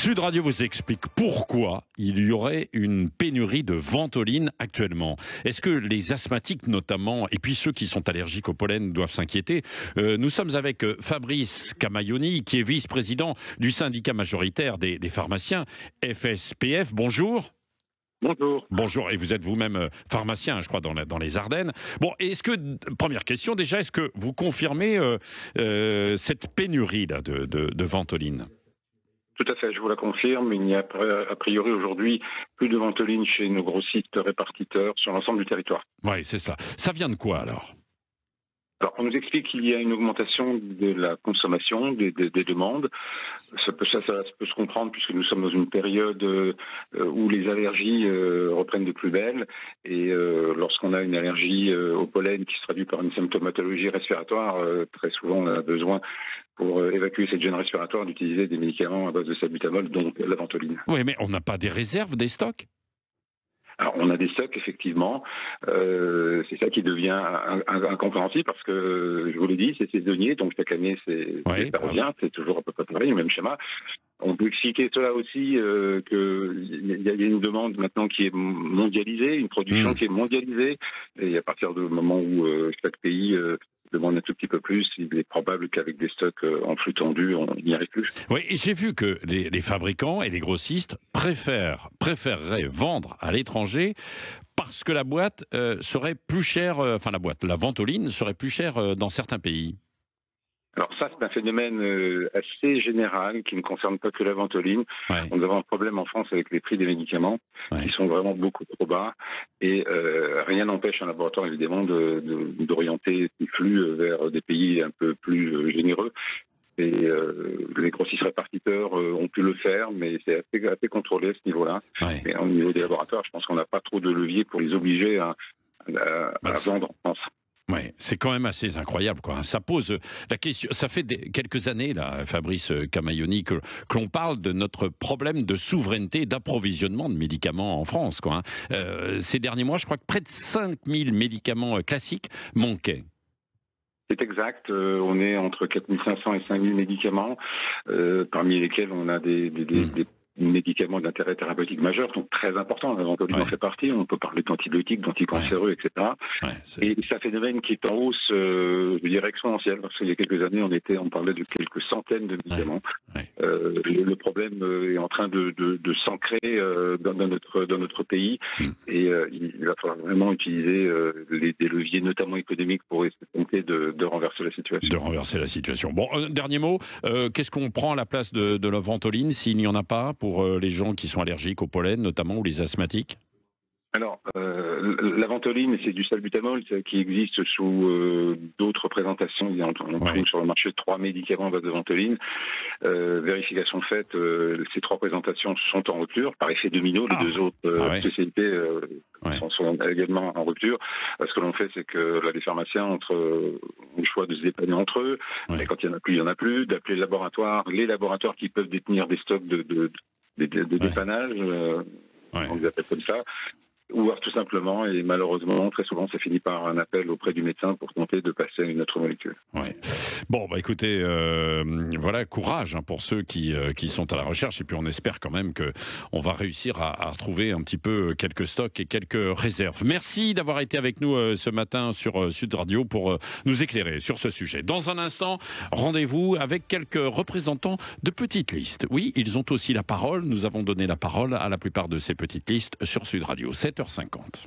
Sud Radio vous explique pourquoi il y aurait une pénurie de ventoline actuellement. Est-ce que les asthmatiques notamment, et puis ceux qui sont allergiques au pollen doivent s'inquiéter? Nous sommes avec Fabrice Camailloni, qui est vice-président du syndicat majoritaire des pharmaciens, FSPF. Bonjour. Bonjour. Bonjour, et vous êtes vous-même pharmacien, je crois, dans les Ardennes. Bon, est-ce que, première question déjà, est-ce que vous confirmez cette pénurie-là de ventoline? Tout à fait, je vous la confirme. Il n'y a a priori aujourd'hui plus de ventoline chez nos grossistes répartiteurs sur l'ensemble du territoire. Oui, c'est ça. Ça vient de quoi alors? Alors, on nous explique qu'il y a une augmentation de la consommation, des demandes. Ça peut se comprendre puisque nous sommes dans une période où les allergies reprennent de plus belle. Et lorsqu'on a une allergie au pollen qui se traduit par une symptomatologie respiratoire, très souvent on a besoin, pour évacuer cette gêne respiratoire, d'utiliser des médicaments à base de salbutamol, donc la ventoline. Oui, mais on n'a pas des réserves, des stocks? Alors, on a des stocks, effectivement. C'est ça qui devient incompréhensible parce que, je vous l'ai dit, c'est saisonnier. Donc, chaque année, ça revient. C'est toujours à peu près pareil, le même schéma. On peut expliquer cela aussi qu'il y a une demande maintenant qui est mondialisée, une production qui est mondialisée. Et à partir du moment où chaque pays demande un tout petit peu plus, il est probable qu'avec des stocks en flux tendu, on n'y arrive plus. Oui, et j'ai vu que les fabricants et les grossistes préféreraient vendre à l'étranger parce que la boîte serait plus chère, la ventoline serait plus chère dans certains pays. Alors ça, c'est un phénomène assez général qui ne concerne pas que la ventoline. Ouais. On a un problème en France avec les prix des médicaments qui sont vraiment beaucoup trop bas. Et rien n'empêche un laboratoire, évidemment, d'orienter ses flux vers des pays un peu plus généreux. Et les grossistes répartiteurs ont pu le faire, mais c'est assez contrôlé à ce niveau-là. Ouais. Et au niveau des laboratoires, je pense qu'on n'a pas trop de levier pour les obliger à vendre en France. Oui, c'est quand même assez incroyable, quoi. Ça pose la question. Ça fait quelques années, là, Fabrice Camailloni, que l'on parle de notre problème de souveraineté, d'approvisionnement de médicaments en France, quoi. Ces derniers mois, je crois que près de 5000 médicaments classiques manquaient. C'est exact. On est entre 4500 et 5000 médicaments, parmi lesquels on a des médicaments d'intérêt thérapeutique majeur, donc très importants. La ventoline en fait partie. On peut parler d'antibiotiques, d'anticancéreux, etc. Et c'est un phénomène qui est en hausse, je dirais exponentielle, parce qu'il y a quelques années, on parlait de quelques centaines de médicaments. Le problème est en train de s'ancrer dans notre pays, et il va falloir vraiment utiliser des leviers, notamment économiques, pour essayer de renverser la situation. De renverser la situation. Bon, dernier mot, qu'est-ce qu'on prend à la place de la ventoline s'il n'y en a pas pour les gens qui sont allergiques au pollen, notamment, ou les asthmatiques? Alors, la ventoline, c'est du salbutamol qui existe sous d'autres présentations. On trouve sur le marché 3 médicaments à base de ventoline. Vérification faite, ces 3 présentations sont en rupture, par effet domino. Les 2 autres spécialités sont également en rupture. Ce que l'on fait, c'est que là, les pharmaciens ont le choix de se dépanner entre eux. Et quand il n'y en a plus, il n'y en a plus. D'appeler les laboratoires qui peuvent détenir des stocks de dépannage, on les appelle comme ça. Ou alors tout simplement, et malheureusement, très souvent, ça finit par un appel auprès du médecin pour tenter de passer à une autre molécule. Ouais. Bon, bah écoutez, voilà, courage pour ceux qui sont à la recherche, et puis on espère quand même qu'on va réussir à retrouver un petit peu quelques stocks et quelques réserves. Merci d'avoir été avec nous ce matin sur Sud Radio pour nous éclairer sur ce sujet. Dans un instant, rendez-vous avec quelques représentants de petites listes. Oui, ils ont aussi la parole. Nous avons donné la parole à la plupart de ces petites listes sur Sud Radio. 7h50.